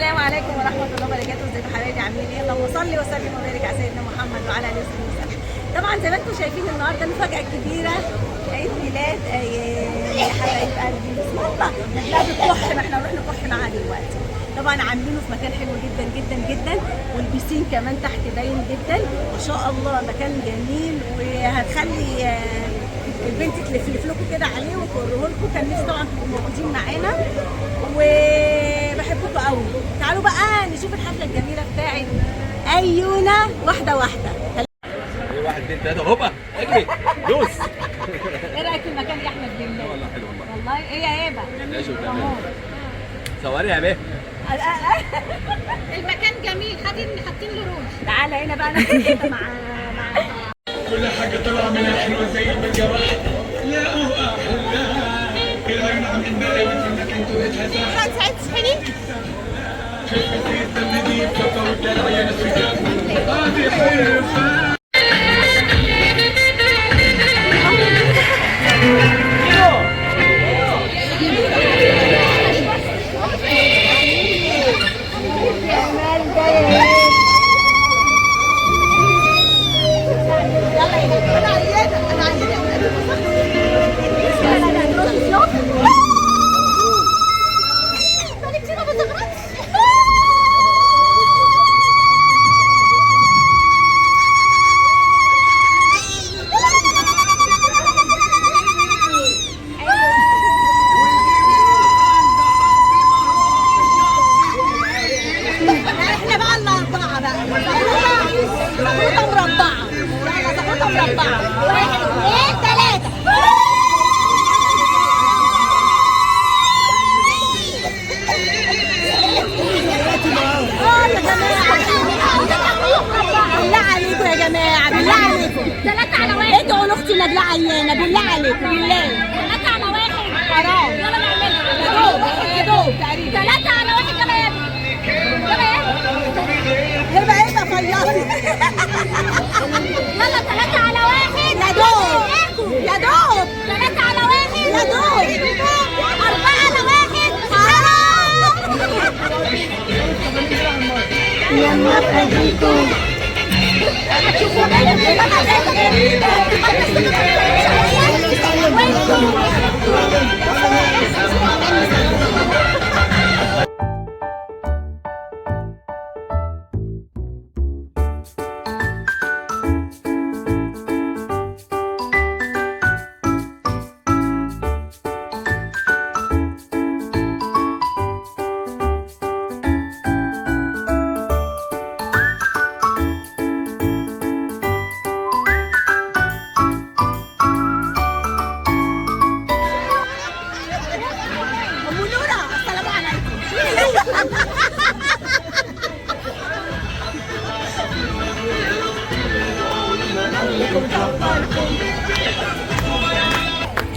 السلام عليكم ورحمه الله وبركاته. ازيكم حبايبي، عاملين ايه؟ اللهم صل وسلم وبارك على سيدنا محمد وعلى اله وصحبه وسلم. طبعا زي ما انتم شايفين النهارده المفاجاه الكبيره، عيد ميلاد يا حبايب قلبي. بسم الله، نجلاء بتكح، ما احنا نروح نكح معاها دلوقتي. طبعا عاملينه في مكان حلو جدا جدا جدا، والبيسين كمان تحت باين جدا ما شاء الله، مكان جميل. وهتخلي البنت تلف لكم كده عليه وتوريه لكم. كان نفسي طبعا تبقوا موجودين معانا وبحبكم قوي. تعالوا بقى نشوف الحفله الجميله بتاعت ايونا واحده واحده. واحد اتنين تلاته هوبا اجري دوس. ايه رايك في المكان يا احمد بالله؟ والله حلو والله. والله ايه يا هبه؟ ماشي وتمام. صوري يا بيه. المكان جميل، حاطين له روج. تعالى هنا بقى ناخد مع كل حاجة طالعة من حلوة زي ما جرحت. لا أحلى كلام عم امبارح في المكان تقولها خالد سعيد تشحني. شايفة زي التلميذ فطر وطلع يا ناس بجد. هذه حرفة. ادعوا لاختي نجلاء عيانه بالله عليكم، بالله 3 على 1. حرام. يلا نعملها. يا دوب تقريبا 3 على 1. يلا يا هبه هبه فياضي. يلا 3 على 1. يا دوب يا دوب 3 على 1. يا دوب 4 على 1. حرام. يا موافقه بيكم.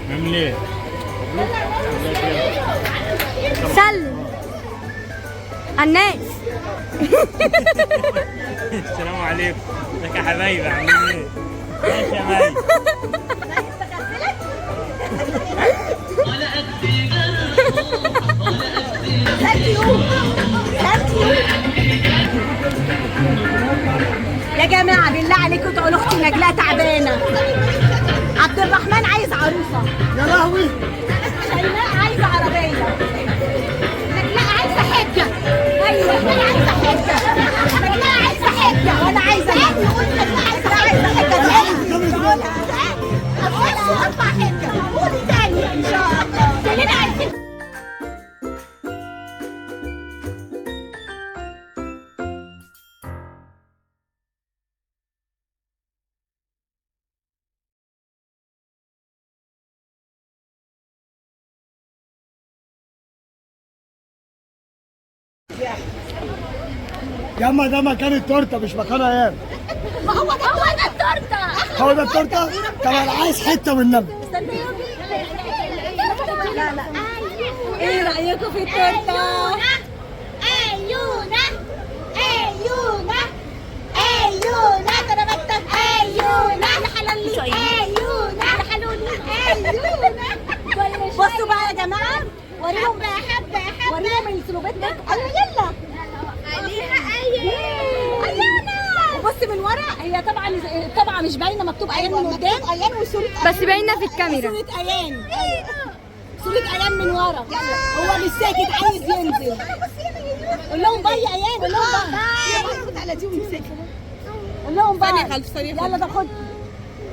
عامل ايه؟ سلم الناس. السلام عليكم. ازيك يا حبايبي، عاملين ايه؟ ماشي يا مي. يا جماعه بالله عليكم ادعوا لاختي نجلاء تعبانه. عبد الرحمن عايز عروسه. يا لهوي. شيماء عايزه عربيه. نجلاء عايزه حجه. ايوه نجلاء عايزه حجه. نجلاء عايزه حجه. وانا عايزه نقول نجلاء عايزه حجه. قولها 4 حجه. قولي تاني ان شاء الله. كلنا عايزين. ياما ده مكان التورته مش مكانها ياما. ما هو ده التورته. هو ده التورته؟ طب انا عايز حته من النبي. لا لا. ايه رايكم في التورته؟ ايونا ايونا ايونا ده انا بكتب ايونا يا حلالي. ايونا يا حلولي. ايونا بصوا بقى يا جماعه، وريهم بقى حبه وريهم السلوبات ده. يلا مش باينه، مكتوب ايان من قدام، ايان وصورة بس باينه في الكاميرا. صورة ايان، صورة ايان من ورا. هو مش ساكت عايز ينزل. قول لهم باي ايان، قول لهم باي. على دي ومسكها. قول لهم باي. ثانية يا خالتي، ثانية يا يلا ده خد.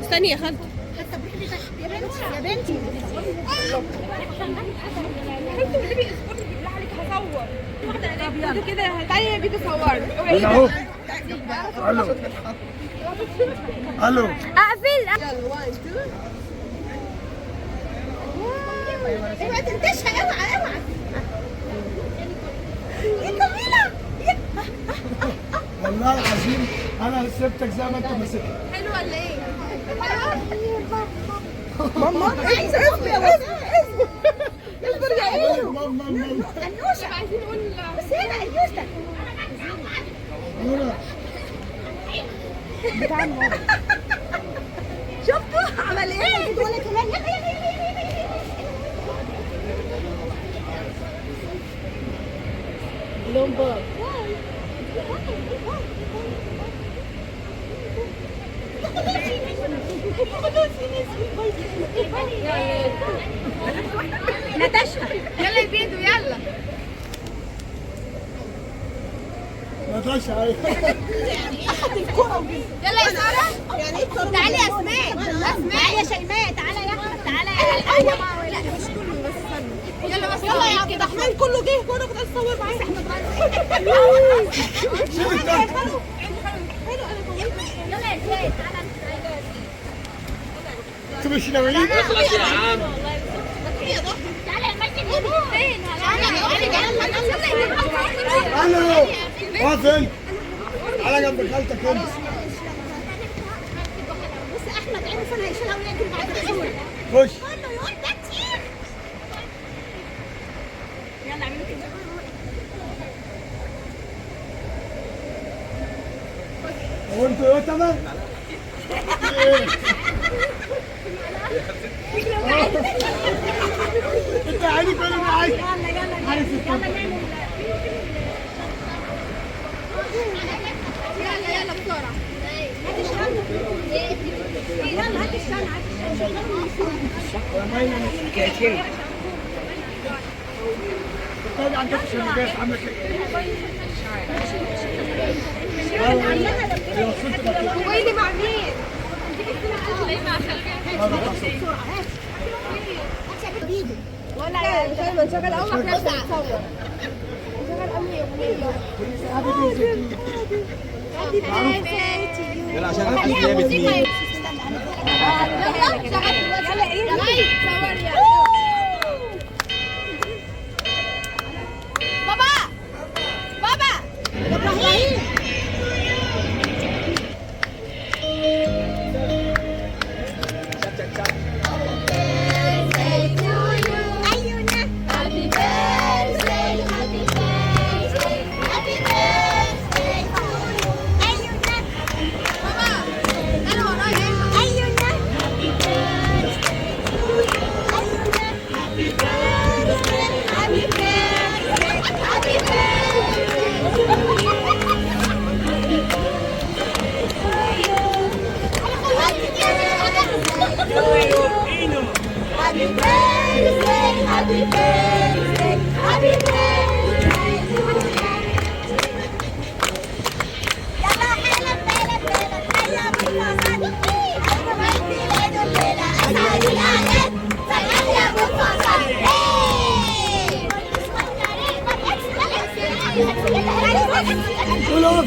استني يا خالتي. يا بنتي يا بنتي. كده تعالي يا بيبي صوري. هنا اهو. الو الو. اقفل. اوعى تنتشها، اوعى. يا جميلة. والله العظيم انا سبتك زي ما انت ماسكها. حلو ولا ايه؟ ماما اصبر يا اصبر. اصبر يا ايوه. ماما انوشة عايزين نقول بس هنا ايوشة. نورة. شفتوا عمل ايه؟ وانا كمان يلا. لهم باي. نتاشا يلا يا بيدو يلا. نتاشا. يلا يا ساره. يعني ايه الكرة؟ تعالي يا اسماء. تعالي يا شيماء، تعالى يا احمد، تعالى يا لا مش كله بس استنى. يلا بس يلا يا عبد الرحمن، كله جه وانا كنت عايز اصور معاه. شيل التالتة. يلا يا زياد تعالى. انتوا مش ناويين؟ اخلص يا عم. تعالى يا مجد. فين؟ الو. واقف. على جنب خالتك انت. بص احمد عرف انا هيشيلها وياكل بعد الصور. خش. كله يقول ده كتير. يلا اعملوا كده. هو انتوا ايه تمام؟ انت عيني كل ما عايز. عارف يلا بسرعه. يلا هات الشنطة، التاني عندك الشبكات عامله كده. هو ايه اللي مع مين؟ ولا طيب نشغل اول ما احنا نصور. نشغل اول اغنيه. يلا عشان احكي جامد مين. يلا يلا ايه؟ صور يلا. بابا بابا ابراهيم. Happy birthday, happy birthday, happy birthday. يلا حلم بلد بلد حيا بالفصل. أنا بنتي ليل الليلة أسعد الأعياد. فرحان يا أبو الفصل. قولوا.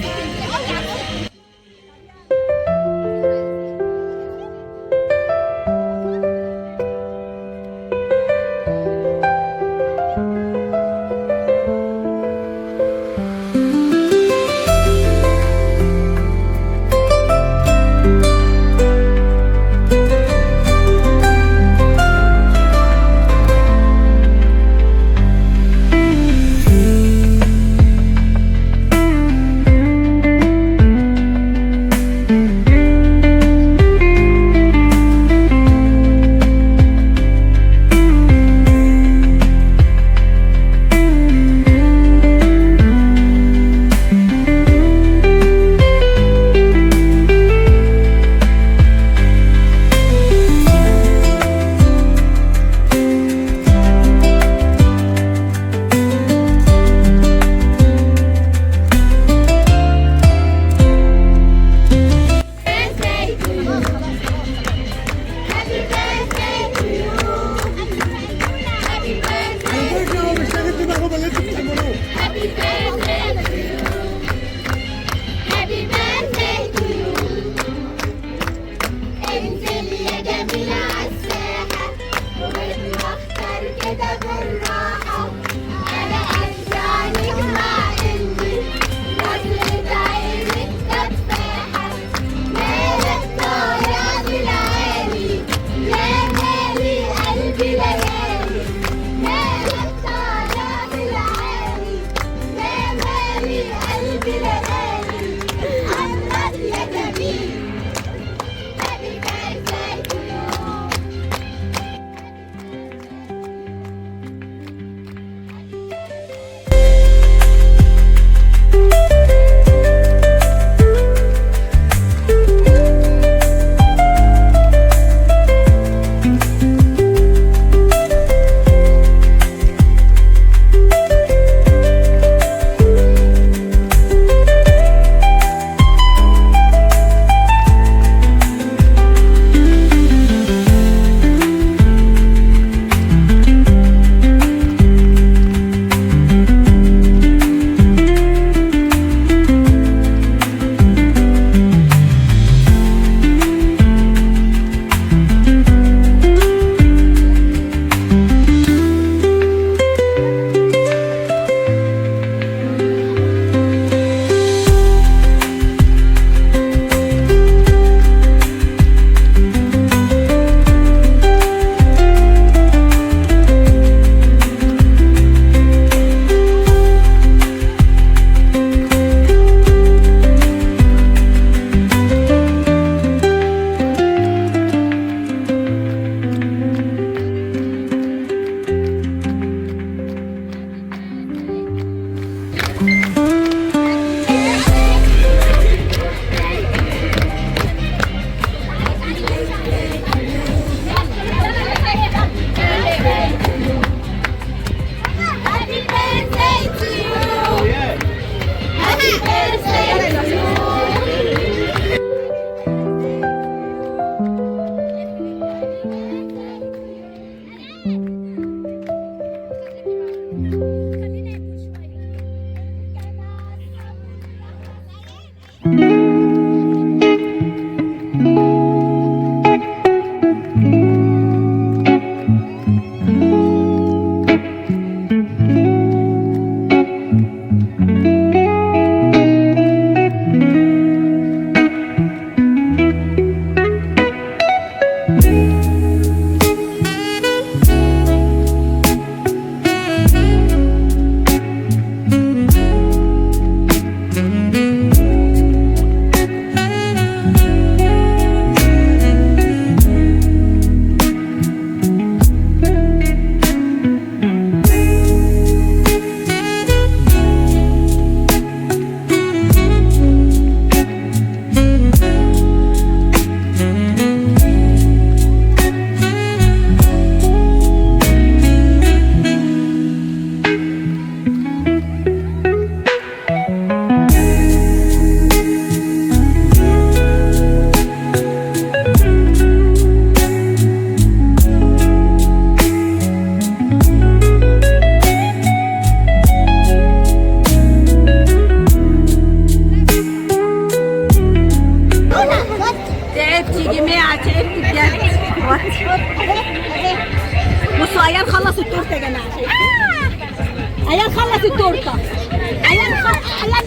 عيال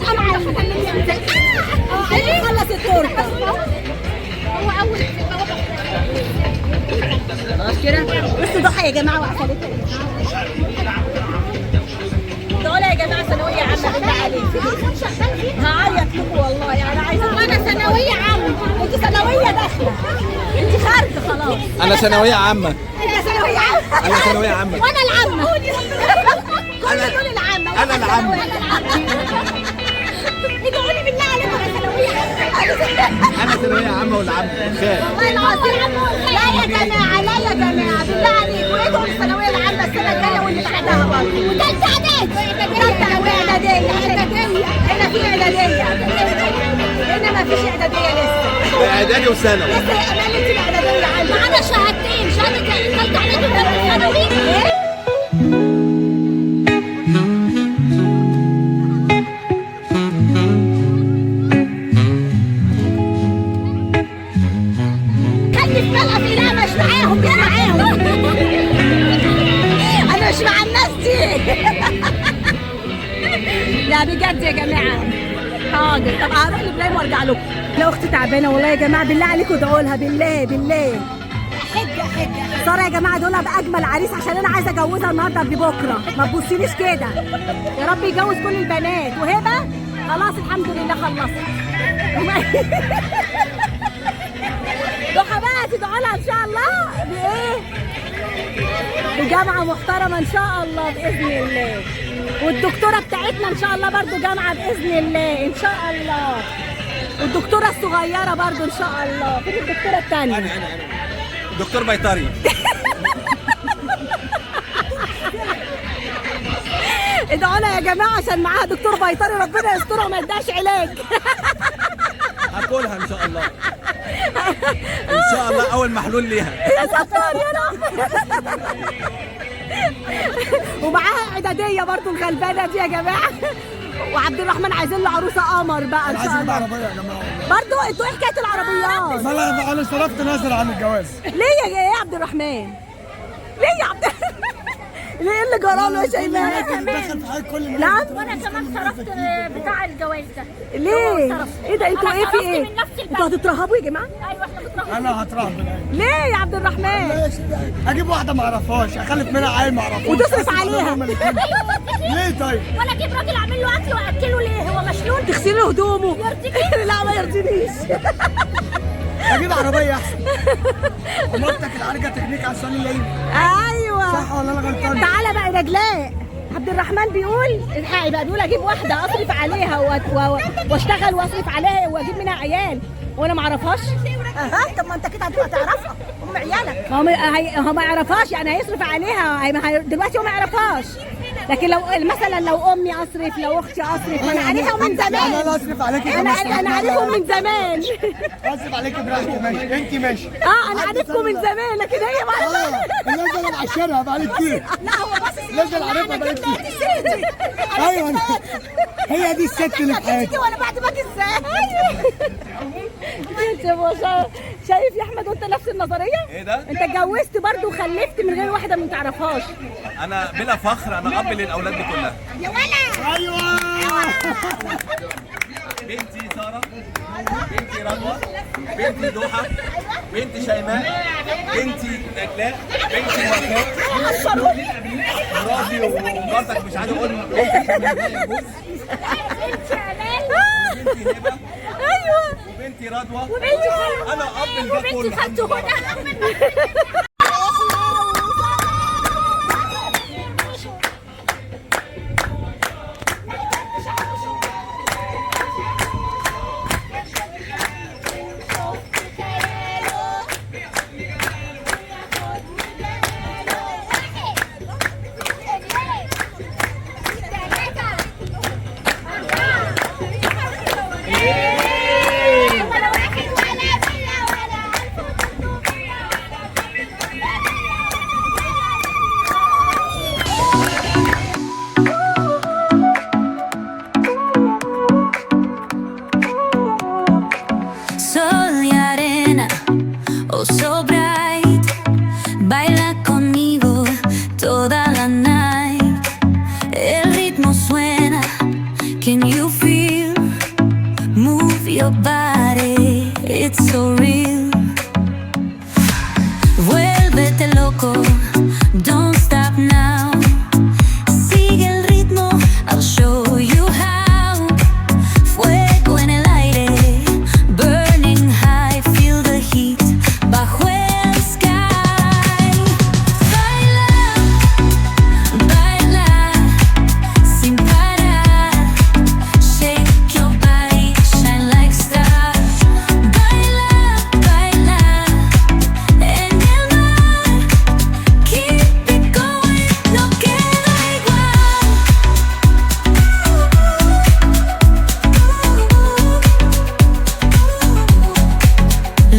قمع خلص التورته. هو اول خلاص كده. بصوا ضحى يا جماعه وعسلتها. دول يا جماعه ثانويه عامه بالله عليكم. هعيط لكم والله. انا عايزه. انا ثانويه عامه. انت ثانويه داخله. انت خارجه خلاص. انا ثانويه عامه. انت ثانويه عامه. انا ثانويه عامه. وانا العامه. كل دول العامه. انا العامه. ادعوا لي بالله عليكم انا ثانويه عامه. انا ثانويه عامه والعامه خير. والله العظيم. لا يا جماعه لا يا جماعه بالله عليكم ادعوا الثانويه العامه السنه الجايه واللي بعدها برضه. وثالثه اعدادي. ثالثه واعداديه. هنا في اعداديه. هنا ما فيش اعداديه لسه. اعدادي وثانوي. لسه يا امال انت الاعداديه عندك. معانا شهادتين شهاده ثالثه اعدادي وثالثه ثانوي. انا مش مع الناس دي. لا بجد يا جماعه. حاضر. طب هروح لابراهيم وارجع لكم. لا اختي تعبانه والله يا جماعه بالله عليكم ادعوا لها بالله. حجه ساره يا جماعه دول باجمل عريس عشان انا عايزه اجوزها النهارده قبل بكره. ما تبصيليش كده. يا رب يجوز كل البنات. وهبه خلاص الحمد لله خلصت. ضحى بقى تدعوا لها ان شاء الله بايه؟ بجامعه محترمه ان شاء الله باذن الله. والدكتوره بتاعتنا ان شاء الله برضو جامعه باذن الله ان شاء الله. والدكتوره الصغيره برضو ان شاء الله. فين الدكتوره الثانيه؟ انا دكتور بيطري. ادعوا لها يا جماعه عشان معاها دكتور بيطري ربنا يسترها وما يديهاش علاج. هاكلها ان شاء الله. ان شاء الله اول محلول ليها. يا ستار يا رب. ومعاها اعداديه برضو الغلبانه دي يا جماعه. وعبد الرحمن عايزين له عروسه قمر بقى ان شاء عايزين الله. عربيه يا جماعه. برضو انتوا ايه حكايه العربيات؟ ما انا صرفت نازل عن الجواز. ليه يا عبد الرحمن؟ ليه يا عبد ليه اللي جراله يا شيماء؟ دخل في حاجه كل ما نعم؟ وانا كمان صرفت بتاع الجواز ده. ليه؟ ايه ده انتوا أنا ايه في صرفت ايه؟ من نفس البلد. انتوا هتترهبوا يا جماعه؟ ايوه احنا بنترهب. انا هترهب بالعين. ليه يا عبد الرحمن؟ ماشي اجيب واحده ما اعرفهاش اخلف منها عيل ما اعرفوش وتصرف عليها. ليه طيب؟ ولا اجيب راجل اعمل له اكل واكله ليه؟ هو مشلول؟ تغسلي له هدومه. يرضيكي؟ لا ما يرضينيش. اجيب عربيه احسن. ومرتك العرجه تكنيك على الصليب العيد. ايوه صح ولا انا غلطان؟ تعالى بقى رجلاء. عبد الرحمن بيقول الحقي بقى. بيقول اجيب واحده اصرف عليها واشتغل واصرف عليها واجيب منها عيال وانا ما اعرفهاش. طب ما انت كده هتبقى تعرفها. ام عيالك هو ما يعرفهاش يعني هيصرف عليها. دلوقتي هو ما يعرفهاش. لكن لو مثلا لو امي اصرف لو اختي اصرف. انا عليها من زمان. انا اصرف عليكي. انا عليكم من زمان. اصرف عليكي براحتي. ماشي انت ماشي. انا عارفكم من زمان لكن هي ما نزل العشرة بقالي كتير. لا هو بس نزل عارفها بقالي كتير. ايوه هي دي الست اللي في حياتي. وانا بعد ما ازاي؟ شايف يا احمد وانت نفس النظريه؟ ايه ده؟ انت اتجوزت برضه وخلفت من غير واحده ما تعرفهاش. انا بلا فخر انا اب للاولاد دي كلها. يا ولا ايوه بنتي ساره، بنتي رضوى، بنتي ضحى، بنتي شيماء، بنتي نجلاء، بنتي وفاء، مراتي ومراتك مش عايز اقول بنتي شيماء، بنتي هبه، ايوه وبنتي رضوى. وبنتي انا اب لده كله. وبنتي خدته هنا. so real. Vuélvete loco, don't stop now. Sigue el ritmo, I'll show you how. Fuego en el aire, burning high, feel the heat bajo el sky. Baila, baila, sin parar. Shake your body, shine like stars. Baila, baila, en el mar. Keep it going, no queda igual.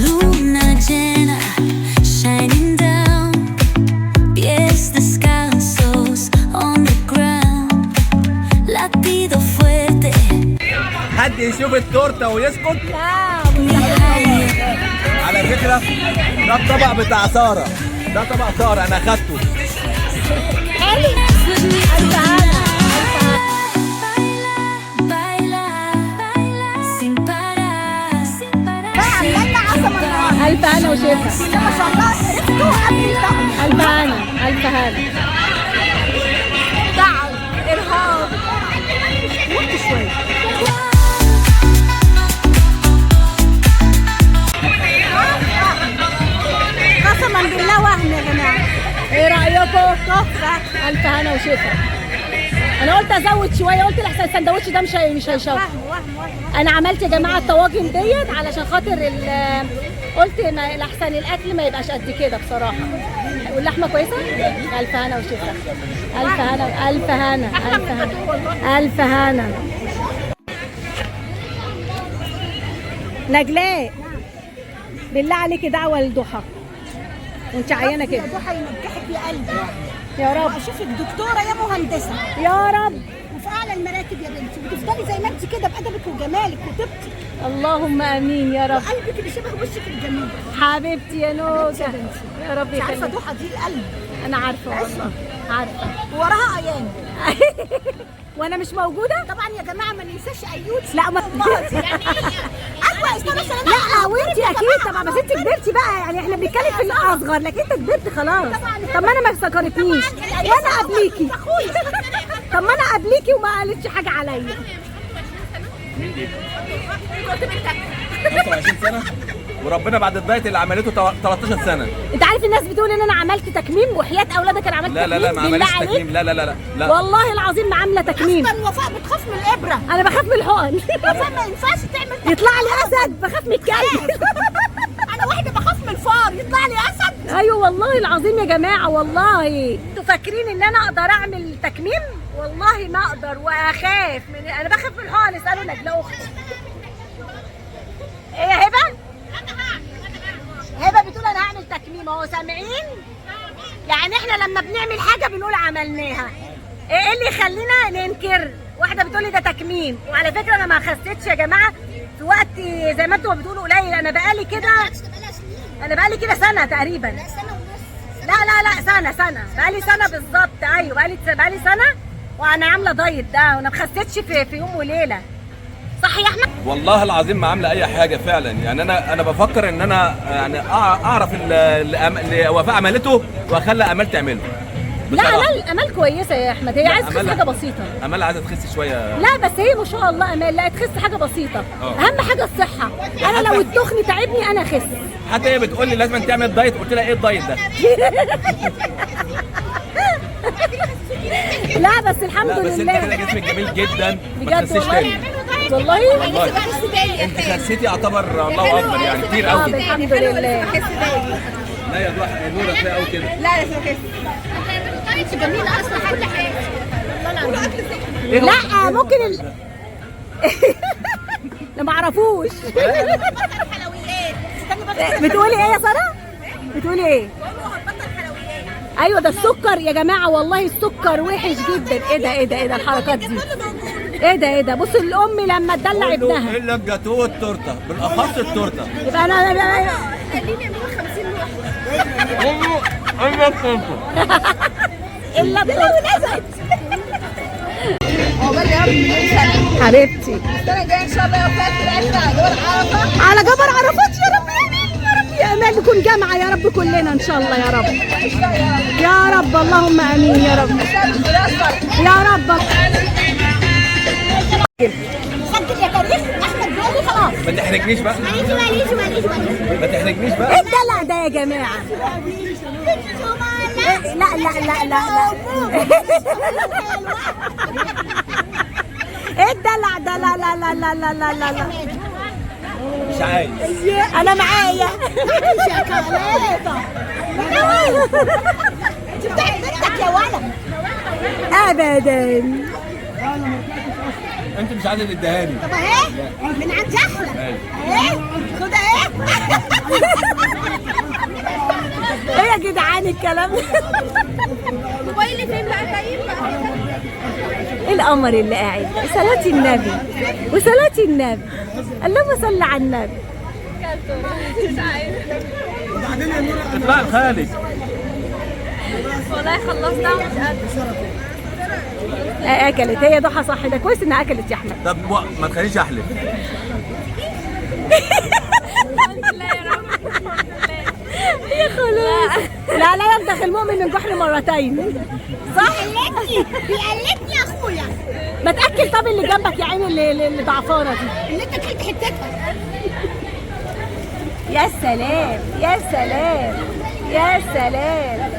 Luna llena, shining down. Pies descalzos on the ground. Latido fuerte. حد يشوف التورته ويسكت؟ على فكره ده الطبق بتاع ساره، ده طبق ساره انا اخدته. Baila, baila, sin parar, sin parar. ألف هنا وشفا. ما شاء الله عرفتوا قبل طعم. ألف هنا، ألف هنا. تعب، ارهاق. وقت شوية. قسما بالله وهم يا جماعة. ايه رأيكم؟ تحفة. ألف هنا وشفا. أنا قلت أزود شوية، قلت لحسن السندوتش ده مش هيشوف. أنا عملت يا جماعة الطواجن ديت علشان خاطر قلت لحسن الأكل ما يبقاش قد كده بصراحة. واللحمة كويسة؟ ألف هنا وشفا. ألف هنا، ألف هنا، ألف هنا، ألف هنا. نجلاء بالله عليكي دعوة لضحى وانت عيانة كده. ضحى ينجحك يا قلبي. يا رب. اشوفك دكتورة يا مهندسة. يا رب. وفي اعلى المراتب يا بنتي، وتفضلي زي ما انت كده بأدبك وجمالك وطيبتك اللهم امين يا رب. وقلبك اللي شبه وشك الجميل. حبيبتي يا نوجة، يا رب انت عارفة يخليك. ضحى دي القلب. انا عارفة والله، عارفة. وراها عيان. وانا مش موجودة؟ طبعا يا جماعة ما ننساش ايوت. لا ما ايوه استنى عشان لا وانتي اكيد طبعا، بس انت كبرتي بقى، يعني احنا بنتكلم في الاصغر لكن انت كبرت خلاص. طب ما انا ما سكرتنيش وانا قبليكي. طب ما انا قبليكي وما قالتش حاجة عليا. 25 سنه وربنا بعد الدايت اللي عملته 13 سنه. انت عارف الناس بتقول ان انا عملت تكميم وحياة اولادك انا عملت لا تكميم. لا لا ما بالله عملتش عليك. تكميم، لا لا لا لا لا والله العظيم ما عامله تكميم. اصلا وفاء بتخاف من الابرة. انا بخاف من الحقن. وفاء ما ينفعش تعمل يطلع لي اسد، بخاف من الكلب. انا واحده بخاف من الفار يطلع لي اسد. ايوه والله العظيم يا جماعه، والله انتوا فاكرين ان انا اقدر اعمل تكميم؟ والله ما اقدر واخاف من، انا بخاف من الحقن. اسالوا نجلاء اختي. ايه يا هبه؟ هبه بتقول انا هعمل تكميم اهو، سامعين؟ يعني احنا لما بنعمل حاجه بنقول عملناها. ايه اللي يخلينا ننكر؟ واحده بتقول لي ده تكميم، وعلى فكره انا ما خسيتش يا جماعه في وقت زي ما انتوا بتقولوا قليل. انا بقالي كده سنه تقريبا. لا سنه بقالي سنه بالظبط. ايوه بقالي سنه وانا عامله دايت ده، وانا ما خسيتش في يوم وليله. صح يا احمد؟ والله العظيم ما عامله اي حاجه فعلا. يعني انا بفكر ان انا يعني اعرف اللي وفاء عملته واخلي امال تعمله. لا بصراحة. امال كويسه يا احمد، هي لا، عايزه تخس أمال- حاجه بسيطه. امال عايزه تخس شويه. لا بس هي ما شاء الله امال، لا تخس حاجه بسيطه. اهم حاجه الصحه. انا لو التخن تعبني انا اخس. حتى هي بتقول لي لازم تعمل دايت، قلت لها ايه الدايت ده؟ لا بس الحمد لا بس انت لله كده جسمك جميل جدا، ما بجد تخسيش تاني. والله والله انت خسيتي يعتبر الله اكبر يعني كتير قوي. الحمد لله. لا يا نورة كفايه قوي كده. لا لا كده انت جميله اصلا كل حاجه. لا ممكن لا ما اعرفوش. بتقولي ايه يا ساره؟ بتقولي ايه؟ ايوه ده السكر يا جماعه، والله السكر وحش جدا. ايه ده الحركات دي؟ ايه ده بص الام لما تدلع ابنها الا الجاتوه والتورته، بالاخص التورته. يبقى انا خليني 150 واحده. الا التورته. الا التورته. عقبال يا رب 100 سنه. حبيبتي. السنه الجايه ان شاء الله يا وفاء تبقى على جبل عرفه. على جبل عرفات يا رب يا رب يا امال نكون جامعه يا رب كلنا ان شاء الله يا رب يا رب اللهم امين يا رب يا رب. سجل يا كريم احمد جوزي خلاص. ما تحرجنيش بقى، معلش. ما تحرجنيش بقى. ايه الدلع ده يا جماعه؟ لا لا لا لا لا ايه الدلع ده؟ لا لا لا لا لا لا لا لا مش عايز. انا معايا. انت بتاعت بنتك يا ولد. ابدا. انت مش عايز تديهاني. طب اهي من عند احلى اهي خد اهي. ايه يا جدعان الكلام ده؟ موبايلي فين بقى طيب؟ القمر اللي قاعد. صلاة النبي وصلاة النبي، اللهم صل على النبي. اطلع الخالد. والله خلصنا مش قادرة. اكلت هي ضحى صح، ده كويس انها اكلت يا احمد. طب ما تخلينيش احلف. يا خلاص. لا لا يمدخ المؤمن من جحر مرتين. صح؟ بيقلدني يا اخويا. ما تاكل طب اللي جنبك يا عيني اللي ضعفانه دي. اللي انت كلت حتتها. يا سلام يا سلام يا سلام.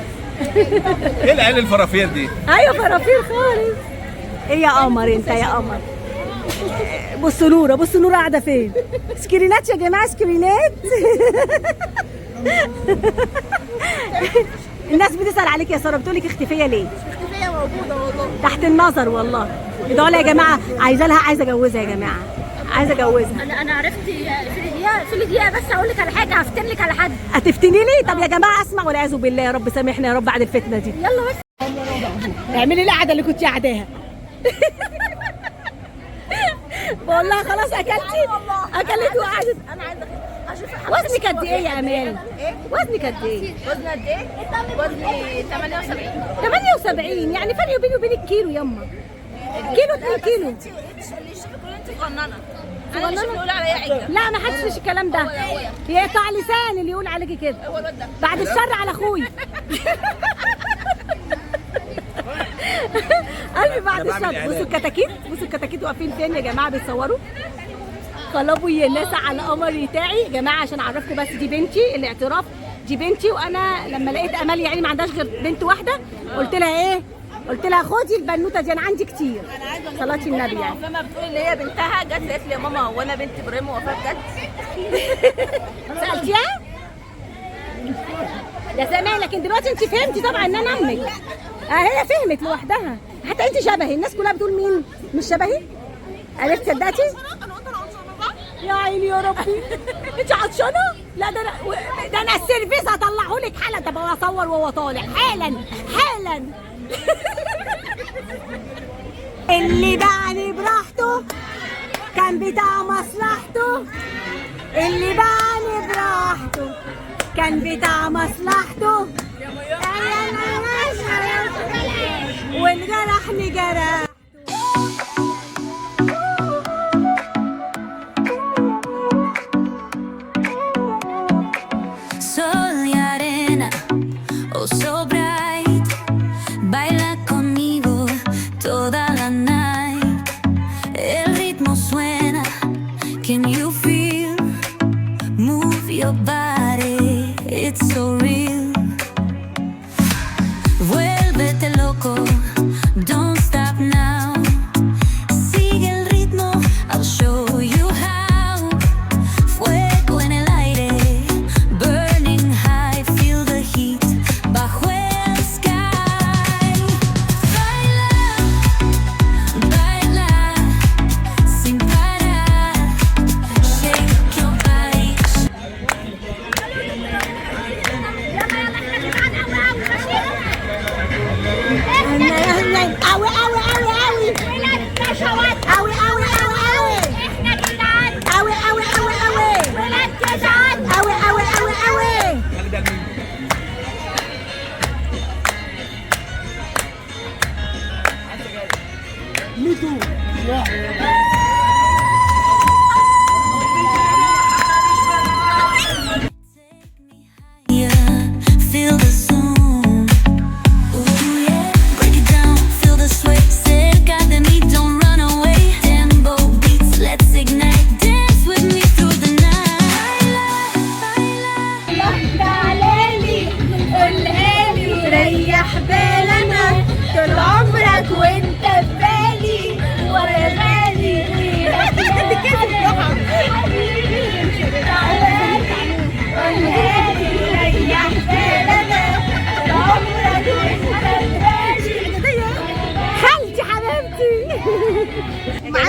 ايه العيال الفرافير دي؟ ايوه فرافير خالص. ايه يا قمر انت يا قمر؟ بصوا نوره، بصوا نوره قاعده فين؟ سكرينات يا جماعه سكرينات. الناس بتسال عليك يا ساره، بتقول لك اختفيه ليه؟ اختفيه موجوده والله. تحت النظر والله. ادعوا لها يا جماعه، عايزه اجوزها يا جماعه، عايزه اجوزها. انا عرفت في دقيقه بس اقول لك على حاجه، هفتن لك على حد. هتفتني لي؟ طب يا جماعه اسمع والعياذ بالله، يا رب سامحنا يا رب بعد الفتنه دي. يلا بس اعملي القعده اللي كنت قاعداها. بقول لها خلاص اكلت وقعدت. انا عايزه اشوف وزنك قد ايه يا امال؟ وزنك قد ايه؟ وزني قد ايه؟ وزني 78. 78 يعني فرق بيني وبينك كيلو يما. كيلو 2 كيلو. اللي يشوفك يقول انت صغننه. انا مش بيقول عليا عجه. لا ما حدش فيش الكلام ده. يقطع لسان اللي يقول عليكي كده. هو الواد ده. بعد الشر على اخوي. قلبي بعد الشر. بصوا الكتاكيت واقفين فين يا جماعه بيتصوروا. قلبوا يا ناس على القمر بتاعي يا جماعه عشان اعرفكم بس دي بنتي، الاعتراف دي بنتي. وانا لما لقيت امال يعني ما عندهاش غير بنت واحده قلت لها ايه؟ قلت لها خدي البنوته دي انا عندي كتير. صلاه النبي يعني. لما بتقول اللي هي بنتها جت قالت لي يا ماما هو انا بنت ابراهيم ووفاء بجد؟ سالتيها؟ يا سماء لكن دلوقتي انت فهمتي طبعا ان انا امك. هي فهمت لوحدها. حتى انت شبهي، الناس كلها بتقول مين مش شبهي. عرفت صدقتي؟ يا عيني يا ربي. انت عطشانه؟ لا ده انا السيرفيس هطلعه لك حالا. طب اصور وهو طالع حالا حالا. اللي باعني براحته كان بتاع مصلحته. اللي باعني براحته كان بتاع مصلحته. والجرحني جرح. Sol y arena, oh so bright, baila conmigo toda la night. El ritmo suena, can you feel? Move your body, it's so real. Vuélvete loco, don't stop now. Sigue el ritmo, I'll show you how. Fuego en el aire, burning high, feel the heat bajo el sky. Baila, baila, sin parar. Shake your body.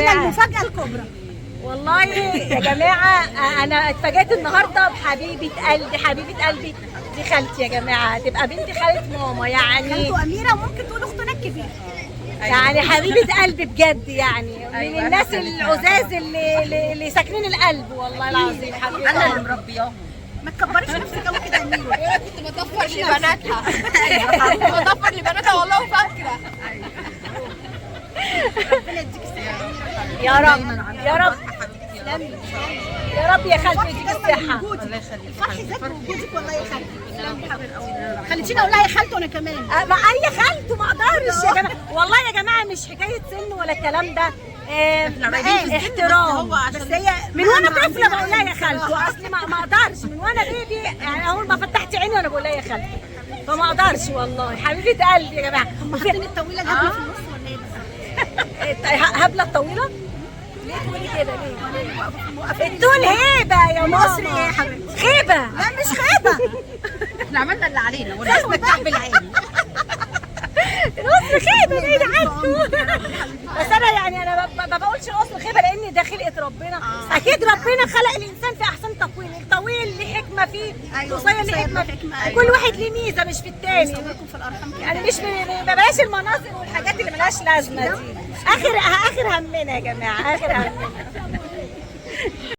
جماعه المفاجاه الكبرى. والله يا جماعه انا اتفاجئت النهارده بحبيبه قلبي، حبيبه قلبي دي خالتي يا جماعه، تبقى بنت خاله ماما يعني. خالته اميره وممكن تقول اختنا الكبيره. يعني حبيبه قلبي بجد يعني، من الناس العزاز اللي ساكنين القلب والله العظيم. حبيبه انا اللي قلبي. مربياهم. ما تكبريش نفسك قوي كده يا اميره. انا كنت بضفر لبناتها. كنت بضفر لبناتها والله وفاكره. ربنا يديك الصحه يا رب يا رب يا رب يا خالتي يديك الصحه. الفرح ذات بوجودك والله يا خالتي. خليتيني اقول لها يا خالته انا كمان. ما اي خالته ما اقدرش يا جماعه والله يا جماعه، مش حكايه سن ولا الكلام ده. احترام. بس هي من وانا طفله بقول لها يا خالته، اصلي ما اقدرش من وانا بيبي يعني، اول ما فتحت عيني وانا بقول لها يا خالته، فما اقدرش والله. حبيبه قلبي يا جماعه. حاطين الطويله جنبي في النص ولا ايه؟ هبله الطويله ليه تقولي كده ليه؟ الطول هيبه يا ماما. مصري ايه يا حبيبتي؟ خيبه. لا مش خيبه. احنا عملنا اللي علينا والناس بتكعبل عيني. القصر خيبه بعيد عنه. بس انا يعني انا ما بقولش القصر خيبه لان ده خلقه ربنا. اكيد ربنا خلق الانسان في احسن تقويم، الطويل ليه حكمه فيه، القصير ليه حكمه فيه، كل واحد ليه ميزه مش في التاني. في الارحام يعني مش ما بلاش المناظر والحاجات اللي ملهاش لازمه دي. اخر همنا يا جماعه، اخر همنا.